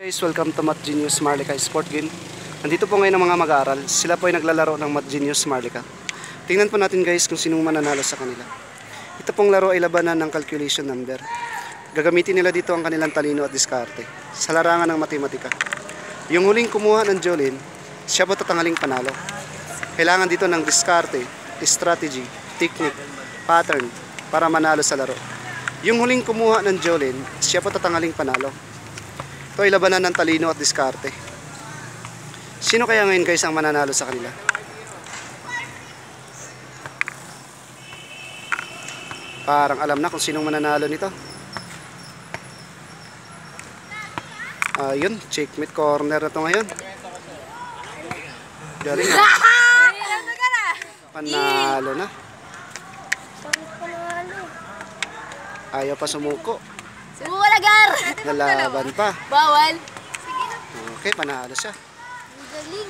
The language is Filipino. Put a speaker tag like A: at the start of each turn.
A: Guys, welcome to Math Genius Marlica Sport Game. Nandito po ngayon ang mga mag-aaral. Sila po ay naglalaro ng Math Genius Marlica. Tingnan po natin guys kung sinong mananalo sa kanila. Ito pong laro ay labanan ng calculation number. Gagamitin nila dito ang kanilang talino at diskarte sa larangan ng matematika. Yung huling kumuha ng Jolene, siya po tatanghaling panalo. Kailangan dito ng diskarte, strategy, technique, pattern para manalo sa laro. Yung huling kumuha ng Jolene, siya po tatanghaling panalo. Ito ay labanan ng talino at diskarte. Sino kaya ngayon guys ang mananalo sa kanila? Parang alam na kung sinong mananalo nito. Ayun, checkmate corner na ito ngayon. Galing na. Panalo na. Ayaw pa sumuko.
B: Sumulagar!
A: Nalaban pa.
B: Bawal.
A: Okay, panalo siya.
B: Galing.